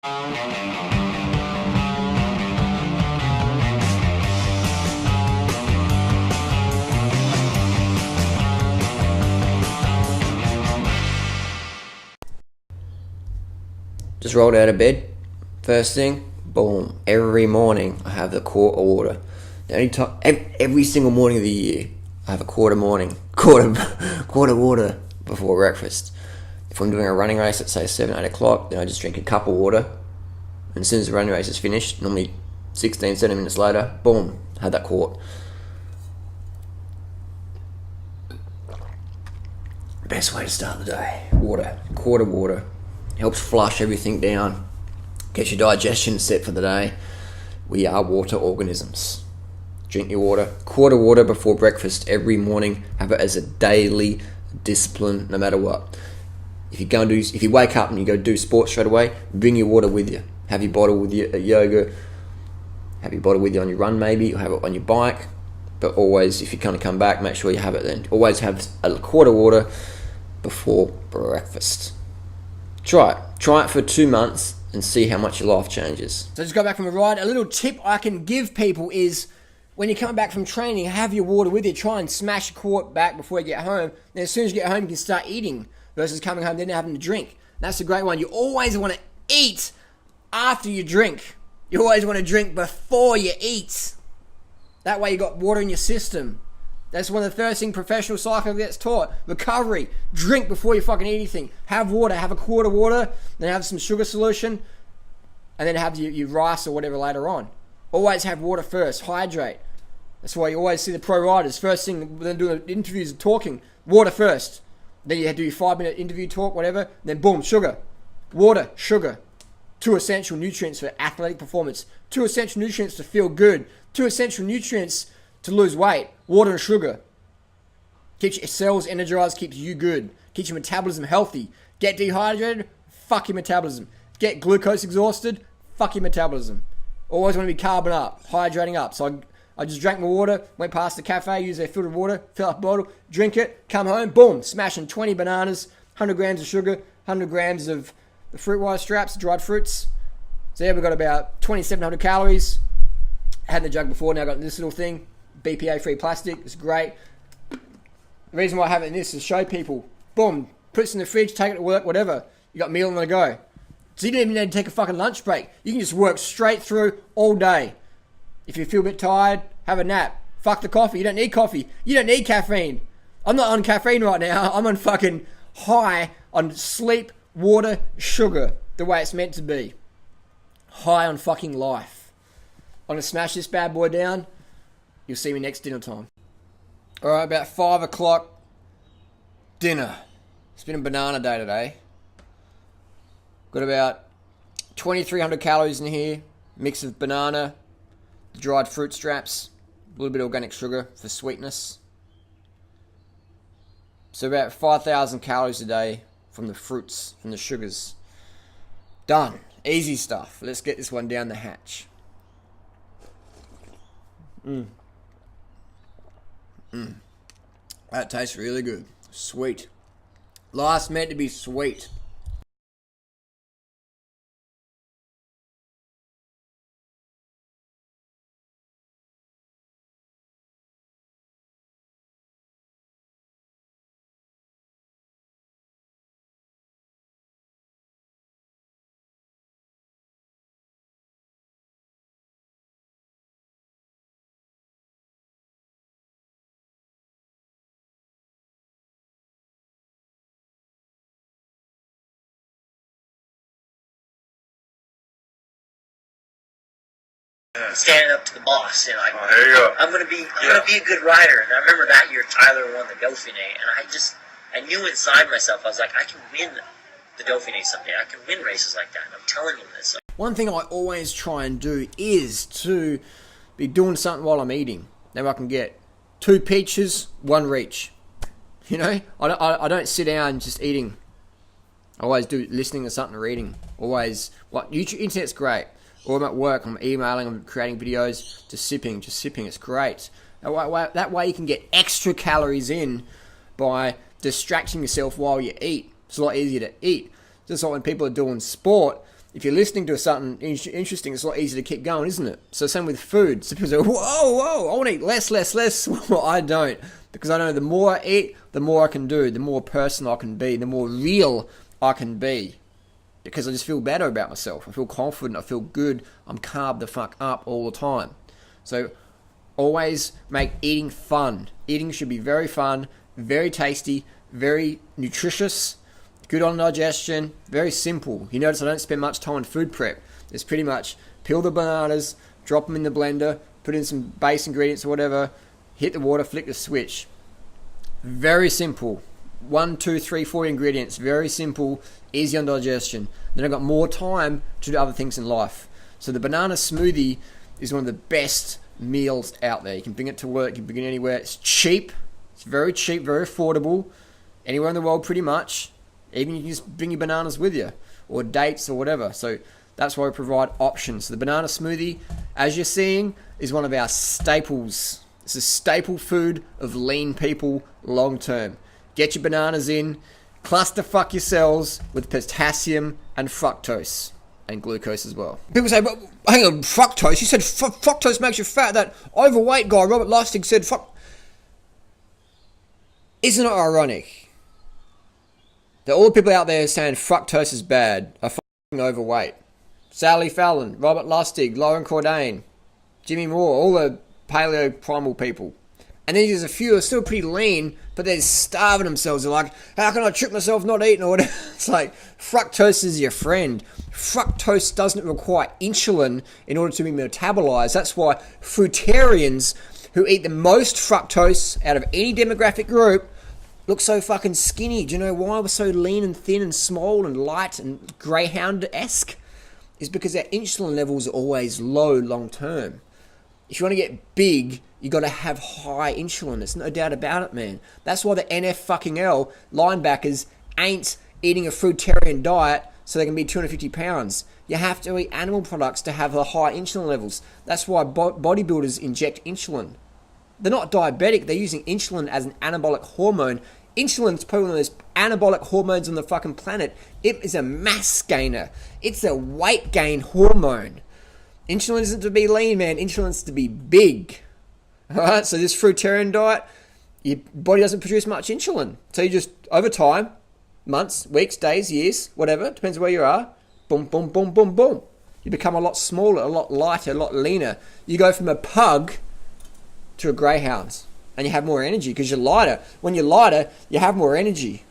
Just rolled out of bed. First thing, boom. Every morning I have the quart of water. The only time, every single morning of the year, I have a quart of water before breakfast. If I'm doing a running race at say 7, 8 o'clock, then I just drink a cup of water. And as soon as the running race is finished, normally 16, 17 minutes later, boom, have that quart. Best way to start the day. Water. Quart of water. Helps flush everything down. Gets your digestion set for the day. We are water organisms. Drink your water. Quart of water before breakfast every morning. Have it as a daily discipline, no matter what. If you wake up and you go do sports straight away, bring your water with you. Have your bottle with you at yoga. Have your bottle with you on your run maybe, or have it on your bike. But always, if you're going to come back, make sure you have it then. Always have a quart of water before breakfast. Try it for 2 months and see how much your life changes. So just got back from a ride. A little tip I can give people is when you come back from training, have your water with you. Try and smash a quart back before you get home. Then as soon as you get home, you can start eating versus coming home then having to drink. That's a great one. You always want to eat after you drink. You always want to drink before you eat. That way you got water in your system. That's one of the first things professional cycling gets taught. Recovery. Drink before you fucking eat anything. Have water. Have a quart of water. Then have some sugar solution. And then have your rice or whatever later on. Always have water first. Hydrate. That's why you always see the pro riders. First thing, when they're doing interviews and talking, water first. Then you do your 5-minute interview talk, whatever. Then boom, sugar. Water, sugar. 2 essential nutrients for athletic performance. 2 essential nutrients to feel good. 2 essential nutrients to lose weight. Water and sugar. Keeps your cells energized, keeps you good. Keeps your metabolism healthy. Get dehydrated, fuck your metabolism. Get glucose exhausted, fuck your metabolism. Always want to be carbon up, hydrating up. So I just drank my water, went past the cafe, used their filtered water, fill up a bottle, drink it, come home, boom, smashing 20 bananas, 100 grams of sugar, 100 grams of the fruit wire straps, dried fruits. So yeah, we've got about 2,700 calories. Had the jug before, now I've got this little thing. BPA-free plastic. It's great. The reason why I have it in this is to show people. Boom. Put it in the fridge, take it to work, whatever. You got meal on the go. So you don't even need to take a fucking lunch break. You can just work straight through all day. If you feel a bit tired, have a nap. Fuck the coffee. You don't need coffee. You don't need caffeine. I'm not on caffeine right now. I'm on fucking high on sleep, water, sugar. The way it's meant to be. High on fucking life. I'm going to smash this bad boy down. You'll see me next dinner time. Alright, about 5 o'clock. Dinner. It's been a banana day today. Got about 2,300 calories in here. Mix of banana, dried fruit straps, a little bit of organic sugar for sweetness. So about 5,000 calories a day from the fruits, from the sugars. Done. Easy stuff. Let's get this one down the hatch. That tastes really good. Sweet. Life's meant to be sweet. Standing up to the boss and like, there you go. I'm gonna be a good rider. And I remember that year Tyler won the Dauphiné, and I knew inside myself, I was like, I can win the Dauphiné someday. I can win races like that. And I'm telling him this. One thing I always try and do is to be doing something while I'm eating. Now I can get 2 peaches, 1 reach. You know, I don't sit down just eating. I always do listening to something or reading. Always, internet's great. Or I'm at work, I'm emailing, I'm creating videos, just sipping, it's great. That way you can get extra calories in by distracting yourself while you eat. It's a lot easier to eat. Just like when people are doing sport, if you're listening to something interesting, it's a lot easier to keep going, isn't it? So same with food. So people say, whoa, I want to eat less. Well, I don't. Because I know the more I eat, the more I can do, the more personal I can be, the more real I can be. Because I just feel better about myself. I feel confident. I feel good. I'm carved the fuck up all the time. So always make eating fun. Eating should be very fun, very tasty, very nutritious, good on digestion, very simple. You notice I don't spend much time on food prep. It's pretty much peel the bananas, drop them in the blender, put in some base ingredients or whatever, hit the water, flick the switch. Very simple. 1, 2, 3, 4 ingredients. Very simple, easy on digestion. Then I've got more time to do other things in life. So the banana smoothie is one of the best meals out there. You can bring it to work, you can bring it anywhere. It's cheap. It's very cheap, very affordable. Anywhere in the world pretty much. Even you can just bring your bananas with you. Or dates or whatever. So that's why we provide options. So the banana smoothie, as you're seeing, is one of our staples. It's a staple food of lean people long term. Get your bananas in, clusterfuck your cells with potassium and fructose. And glucose as well. People say, but hang on, fructose? You said fructose makes you fat. That overweight guy, Robert Lustig, said Isn't it ironic that all the people out there saying fructose is bad are fucking overweight? Sally Fallon, Robert Lustig, Lauren Cordain, Jimmy Moore, all the paleo primal people. And then there's a few who are still pretty lean, but they're starving themselves. They're like, how can I trick myself not eating or whatever? It's like, fructose is your friend. Fructose doesn't require insulin in order to be metabolized. That's why fruitarians who eat the most fructose out of any demographic group look so fucking skinny. Do you know why we're so lean and thin and small and light and greyhound-esque? It's because our insulin levels are always low long term. If you want to get big, you got to have high insulin. There's no doubt about it, man. That's why the NFL linebackers ain't eating a fruitarian diet so they can be 250 pounds. You have to eat animal products to have the high insulin levels. That's why bodybuilders inject insulin. They're not diabetic. They're using insulin as an anabolic hormone. Insulin's probably one of those anabolic hormones on the fucking planet. It is a mass gainer. It's a weight gain hormone. Insulin isn't to be lean, man. Insulin's to be big. Alright, so this fruitarian diet, your body doesn't produce much insulin. So you just, over time, months, weeks, days, years, whatever, depends where you are, boom, boom, boom, boom, boom. You become a lot smaller, a lot lighter, a lot leaner. You go from a pug to a greyhound. And you have more energy because you're lighter. When you're lighter, you have more energy.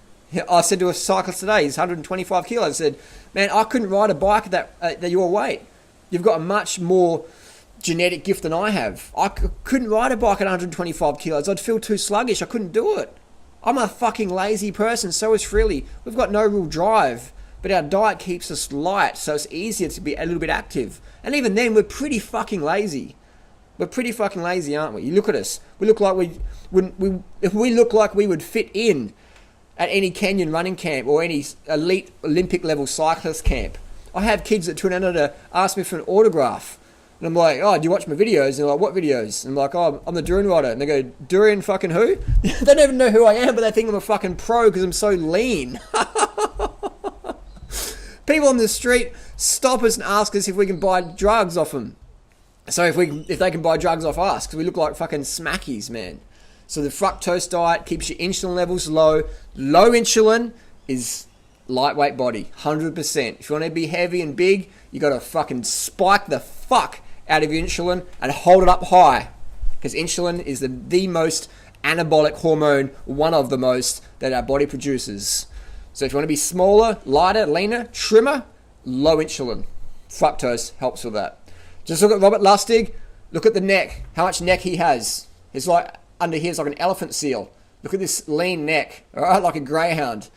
I said to a cyclist today, he's 125 kilos, I said, man, I couldn't ride a bike at your weight. You've got a much more genetic gift than I have. I couldn't ride a bike at 125 kilos. I'd feel too sluggish. I couldn't do it. I'm a fucking lazy person. So is Frilly. We've got no real drive, but our diet keeps us light, so it's easier to be a little bit active. And even then, we're pretty fucking lazy. We're pretty fucking lazy, aren't we? You look at us. We look like if we look like we would fit in at any Kenyan running camp or any elite Olympic level cyclist camp. I have kids that turn out to ask me for an autograph. And I'm like, oh, do you watch my videos? And they're like, what videos? And I'm like, oh, I'm the Durian rider. And they go, Durian fucking who? They don't even know who I am, but they think I'm a fucking pro because I'm so lean. People on the street stop us and ask us if we can buy drugs off them. So if they can buy drugs off us, because we look like fucking smackies, man. So the fructose diet keeps your insulin levels low. Low insulin is lightweight body, 100%. If you want to be heavy and big, you got to fucking spike the fuck out of your insulin and hold it up high. Because insulin is the most anabolic hormone, one of the most that our body produces. So if you want to be smaller, lighter, leaner, trimmer, low insulin. Fructose helps with that. Just look at Robert Lustig. Look at the neck. How much neck he has. It's like, under here is like an elephant seal. Look at this lean neck. Alright, like a greyhound.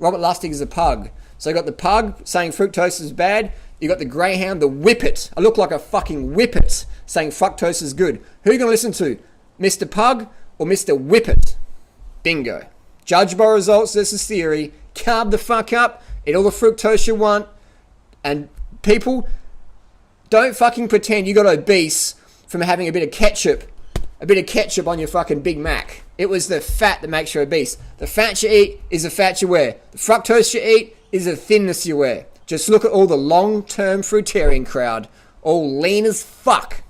Robert Lustig is a pug. So you got the pug saying fructose is bad. You got the greyhound, the whippet. I look like a fucking whippet saying fructose is good. Who are you going to listen to? Mr. Pug or Mr. Whippet? Bingo. Judge by results, this is theory. Carb the fuck up. Eat all the fructose you want. And people, don't fucking pretend you got obese from having a bit of ketchup on your fucking Big Mac. It was the fat that makes you obese. The fat you eat is the fat you wear. The fructose you eat is the thinness you wear. Just look at all the long-term fruitarian crowd, all lean as fuck,